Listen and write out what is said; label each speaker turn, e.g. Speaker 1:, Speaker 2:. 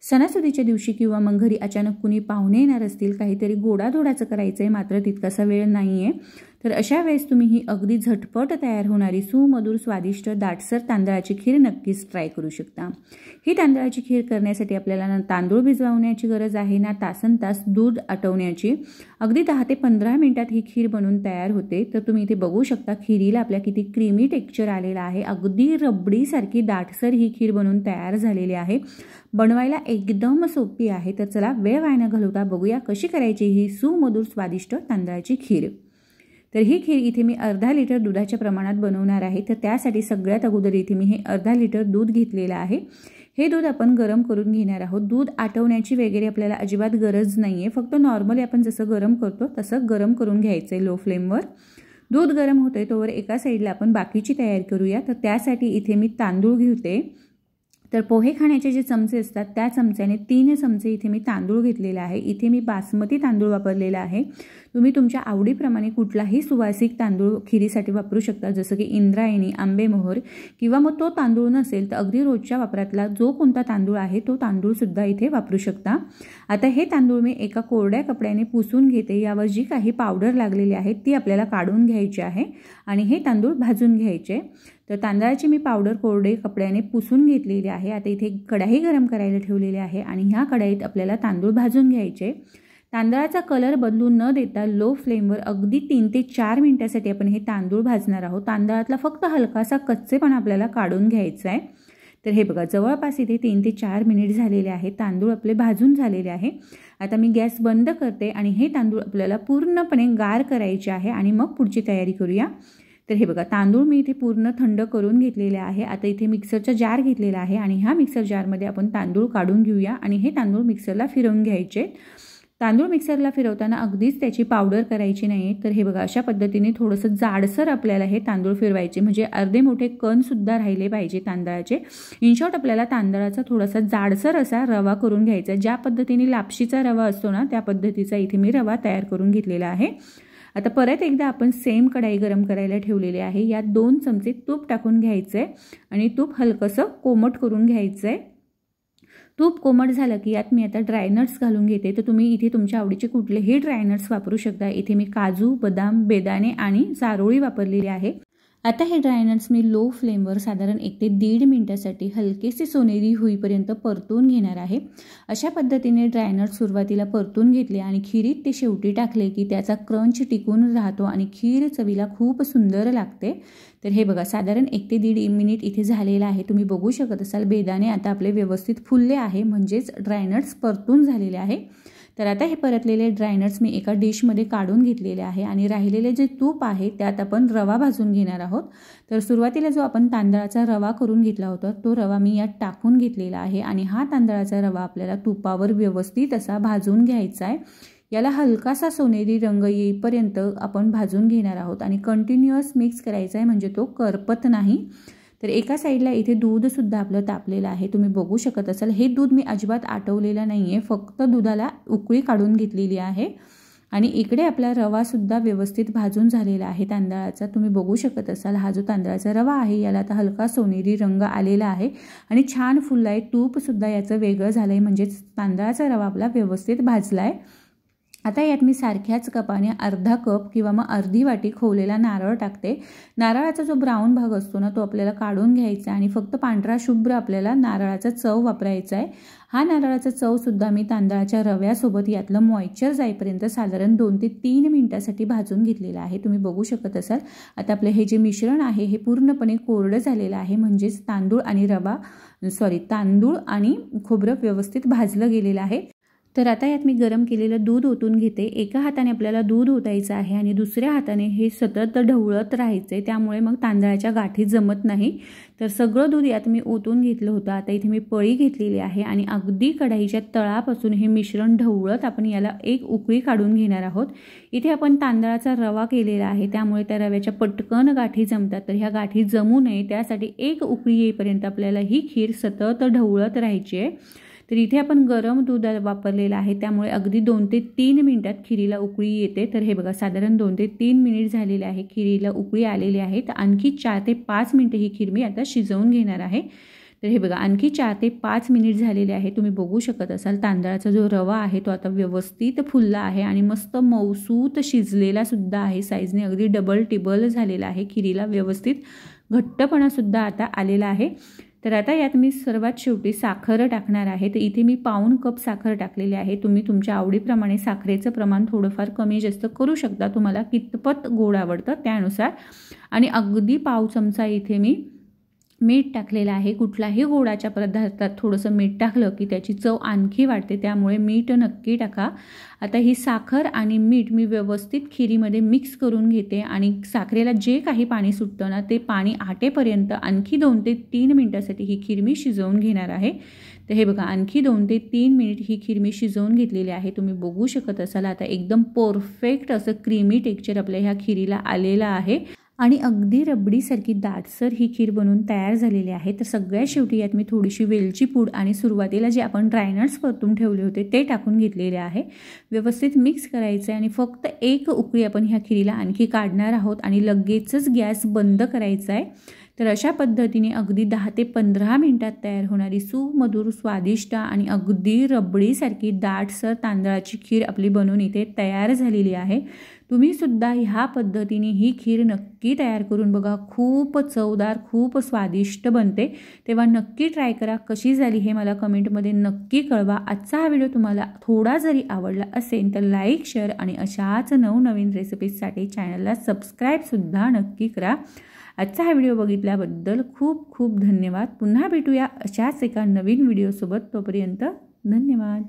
Speaker 1: सणासुदीच्या दिवशी किंवा मग घरी अचानक कुणी पाहुणे येणार असतील, काहीतरी गोडाधोडाचं करायचं आहे, मात्र तितकासा वेळ नाही आहे, तर अशा वेळेस तुम्ही ही अगदी झटपट तयार होणारी सुमधुर स्वादिष्ट दाटसर तांदळाची खीर नक्कीच ट्राय करू शकता। ही तांदळाची खीर करण्यासाठी आपल्याला ना तांदूळ भिजवण्याची गरज आहे ना तासनतास दूध आटवण्याची। अगदी 10 ते 15 मिनिटात ही खीर बनून तयार होते। तर तुम्ही इथे बघू शकता खीरीला आपल्या किती क्रीमी टेक्स्चर आलेलं आहे। अगदी रबडीसारखी दाटसर ही खीर बनून तयार झालेली आहे। बनवायला एकदम सोपी आहे। तर चला वेळ वाया न घालवता बघूया कशी करायची ही सुमधुर स्वादिष्ट तांदळाची खीर। तर ही खीर इथे मी अर्धा लिटर दुधाच्या प्रमाणात बनवणार आहे। तर त्यासाठी सगळ्यात अगोदर इथे मी हे अर्धा लिटर दूध घेतलेलं आहे। हे दूध आपण गरम करून घेणार आहोत। दूध आटवण्याची वगैरे आपल्याला अजिबात गरज नाहीये, फक्त नॉर्मली आपण जसं गरम करतो तसं गरम करून घ्यायचं आहे लो फ्लेमवर। दूध गरम होतंय तोवर एका साईडला आपण बाकीची तयारी करूया। तर त्यासाठी इथे मी तांदूळ घेते। तर पोहे खाण्याचे जे चमचे असतात त्या चमच्याने 3 चमचे इथे मी तांदूळ घेतलेला आहे। इथे मी बासमती तांदूळ वापरलेला आहे। तुम्ही तुमच्या आवडीप्रमाणे कुठलाही सुवासिक तांदूळ खीरीसाठी वापरू शकता, जसं की इंद्रायणी, आंबेमोहर, किंवा मग तो तांदूळ नसेल तर अगदी रोजच्या वापरातला जो कोणता तांदूळ आहे तो तांदूळ सुद्धा इथे वापरू शकता। आता हे तांदूळ मी एका कोरड्या कपड्याने पुसून घेते। यावर जी काही पावडर लागलेली आहे ती आपल्याला काढून घ्यायची आहे आणि हे तांदूळ भाजून घ्यायचे। तर तांदळाची मी पावडर कोरडे कपड्याने पुसून घेतलेली आहे। आता इथे कढाई गरम करायला ठेवलेली आहे आणि ह्या कढाईत आपल्याला तांदूळ भाजून घ्यायचे। तांदळाचा कलर बदलू न देता लो फ्लेमवर अगदी 3 ते 4 मिनिटांसाठी आपण हे तांदूळ भाजणार आहोत। तांदळातला फक्त हलकासा कच्चेपणा आपल्याला काढून घ्यायचा आहे। तर हे बघा जवळपास इथे 3 ते 4 मिनिट झालेले आहे। तांदूळ आपले भाजून झालेले आहे। आता मी गॅस बंद करते आणि हे तांदूळ आपल्याला पूर्णपणे गार करायचे आहे आणि मग पुढची तयारी करूया। तर हे बघा तांदूळ मी इथे पूर्ण थंड करून घेतलेले आहे। आता इथे मिक्सरचा जार घेतलेला आहे आणि ह्या मिक्सर जारमध्ये आपण तांदूळ काढून घेऊया आणि हे तांदूळ मिक्सरला फिरवून घ्यायचे। तांदूळ मिक्सरला फिरवताना अगदीच त्याची पावडर करायची नाही। तर हे बघा अशा पद्धतीने थोडंसं जाडसर आपल्याला हे तांदूळ फिरवायचे, म्हणजे अर्धे मोठे कण सुद्धा राहिले पाहिजे तांदळाचे। इन शॉर्ट आपल्याला तांदळाचा थोडासा जाडसर असा रवा करून घ्यायचा। ज्या पद्धतीने लापशीचा रवा असतो ना त्या पद्धतीचा इथे मी रवा तयार करून घेतलेला आहे। आता परत एकदा आपण सेम कढाई गरम करायला ठेवलेली आहे। यात 2 चमचे तूप टाकून घ्यायचे आणि तूप हलकंसं कोमट करून घ्यायचंय। तूप कोमट झालं की यात मी आता ड्रायनट्स घालून घेते। तर तुम्ही इथे तुमच्या आवडीचे कुठलेही ड्रायनट्स वापरू शकता। इथे मी काजू, बदाम, बेदाणे आणि चारोळी वापरलेली आहे। आता हे ड्रायनट्स मी लो फ्लेमवर साधारण 1 ते 1.5 मिनिटासाठी हलकेसे सोनेरी होईपर्यंत परतून घेणार आहे। अशा पद्धतीने ड्रायनट्स सुरुवातीला परतून घेतले आणि खीरीत ते शेवटी टाकले की त्याचा क्रंच टिकून राहतो आणि खीर चवीला खूप सुंदर लागते। तर हे बघा साधारण 1 ते 1.5 मिनिट इथे झालेला आहे। तुम्ही बघू शकत असाल बेदाणे आता आपले व्यवस्थित फुलले आहे, म्हणजेच ड्रायनट्स परतून झालेले आहे। तर आता हे परतलेले ड्रायनट्स मी एका डिशमध्ये काढून घेतलेले आहे आणि राहिलेले जे तूप आहे त्यात आपण रवा भाजून घेणार आहोत। तर सुरुवातीला जो आपण तांदळाचा रवा करून घेतला होता तो रवा मी यात टाकून घेतलेला आहे आणि हा तांदळाचा रवा आपल्याला तुपावर व्यवस्थित असा भाजून घ्यायचा आहे। याला हलकासा सोनेरी रंग येईपर्यंत आपण भाजून घेणार आहोत आणि कंटिन्युअस मिक्स करायचा आहे, म्हणजे तो करपत नाही। तर एका साईडला इथे दूध सुद्धा आपलं तापलेलं आहे। तुम्ही बघू शकत असाल हे दूध मी अजिबात आटवलेलं नाहीये, फक्त दुधाला उकळी काढून घेतलेली आहे। आणि इकडे आपला रवा सुद्धा व्यवस्थित भाजून झालेला आहे तांदळाचा। तुम्ही बघू शकत असाल हा जो तांदळाचा रवा आहे याला आता हलका सोनेरी रंग आलेला आहे आणि छान फुललाय। तूप सुद्धा याचं वेगळं झालंय, म्हणजे तांदळाचा रवा आपला व्यवस्थित भाजलाय। आता यात मी सारख्याच कपाने अर्धा कप किंवा मग अर्धी वाटी खोवलेला नारळ टाकते। नारळाचा जो ब्राऊन भाग असतो ना तो आपल्याला काढून घ्यायचा आणि फक्त पांढरा शुभ्र आपल्याला नारळाचा चव वापरायचा आहे। हा नारळाचा चव सुद्धा मी तांदळाच्या रव्यासोबत यातलं मॉइश्चर जाईपर्यंत साधारण 2 ते 3 मिनिटांसाठी भाजून घेतलेलं आहे। तुम्ही बघू शकत असाल आता आपलं हे जे मिश्रण आहे हे पूर्णपणे कोरडं झालेलं आहे, म्हणजेच तांदूळ आणि खोबरं व्यवस्थित भाजलं गेलेलं आहे। तर आता यात मी गरम केलेलं दूध ओतून घेते। एका हाताने आपल्याला दूध ओतायचं आहे आणि दुसऱ्या हाताने हे सतत ढवळत राहायचे, त्यामुळे मग तांदळाच्या गाठी जमत नाही। तर सगळं दूध यात मी ओतून घेतलं होतं। आता इथे मी पळी घेतलेली आहे आणि अगदी कढाईच्या तळापासून हे मिश्रण ढवळत आपण याला एक उकळी काढून घेणार आहोत। इथे आपण तांदळाचा रवा केलेला आहे त्यामुळे त्या रव्याच्या पटकन गाठी जमतात। तर ह्या गाठी जमू नये त्यासाठी एक उकळी येईपर्यंत आपल्याला ही खीर सतत ढवळत राहायची आहे। तर इथे आपण गरम दूध वापरलेलं आहे त्यामुळे अगदी 2 ते 3 मिनिटात खीरीला उकळी येते। तर हे बघा साधारण 2 ते 3 मिनिट झालेले आहे, खीरीला उकळी आलेली आहे। तर आणखी 4 ते 5 मिनिटं ही खीर मी आता शिजवून घेणार आहे। तर हे बघा आणखी 4 ते 5 मिनिट झालेले आहे. तुम्ही बघू शकत असाल तांदळाचा जो रवा आहे तो आता व्यवस्थित फुलला आहे आणि मस्त मऊसूत शिजलेला सुद्धा आहे. साईजने अगदी डबल टिबल झालेला आहे. खिरीला व्यवस्थित घट्टपणासुद्धा आता आलेला आहे. तर आता यात मी सर्वात शेवटी साखर टाकणार आहे. तर इथे मी पाऊण कप साखर टाकलेली आहे. तुम्ही तुमच्या आवडीप्रमाणे साखरेचं प्रमाण थोडंफार कमी जास्त करू शकता. तुम्हाला कितपत गोड आवडतं त्यानुसार. आणि अगदी पाव चमचा इथे मी मीठ टाकलेलं आहे. कुठलाही गोडाच्या पदार्थात थोडंसं मीठ टाकलं की त्याची चव आणखी वाढते, त्यामुळे मीठ नक्की टाका. आता ही साखर आणि मीठ मी व्यवस्थित खिरीमध्ये मिक्स करून घेते आणि साखरेला जे काही पाणी सुटतं ना ते पाणी आटेपर्यंत आणखी 2 ते 3 मिनिटासाठी ही खीर मी शिजवून घेणार आहे. तर हे बघा आणखी 2 ते 3 मिनिट ही खीर मी शिजवून घेतलेली आहे. तुम्ही बघू शकत असाल आता एकदम परफेक्ट असं क्रीमी टेक्स्चर आपल्या ह्या खिरीला आलेलं आहे आणि अगदी रबडीसारखी दाटसर ही खीर बनवून तयार झालेली आहे. तर सगळ्यात शेवटी यात मी थोडीशी वेलची पूड आणि सुरुवातीला जे आपण ड्रायनट्स परतून ठेवले होते ते टाकून घेतलेले आहे. व्यवस्थित मिक्स करायचं आहे आणि फक्त एक उकळी आपण ह्या खिरीला आणखी काढणार आहोत आणि लगेचच गॅस बंद करायचा आहे. तर अशा पद्धतीने अगदी 10 ते 15 मिनिटात तयार होणारी सुमधुर स्वादिष्ट आणि अगदी रबडीसारखी दाटसर तांदळाची खीर आपली बनवून इथे तयार झालेली आहे. तुम्ही सुद्धा ह्या पद्धतीने ही खीर नक्की तयार करून बघा. खूप चवदार, खूप स्वादिष्ट बनते. तेव्हा नक्की ट्राय करा. कशी झाली हे मला कमेंटमध्ये नक्की कळवा. आजचा हा व्हिडिओ तुम्हाला थोडा जरी आवडला असेल तर लाईक, शेअर आणि अशाच नवनवीन रेसिपीजसाठी चॅनलला सबस्क्राईबसुद्धा नक्की करा. आजचा हा व्हिडिओ बघितल्याबद्दल खूप खूप धन्यवाद. पुन्हा भेटूया अशाच एका नवीन व्हिडिओसोबत. तोपर्यंत धन्यवाद.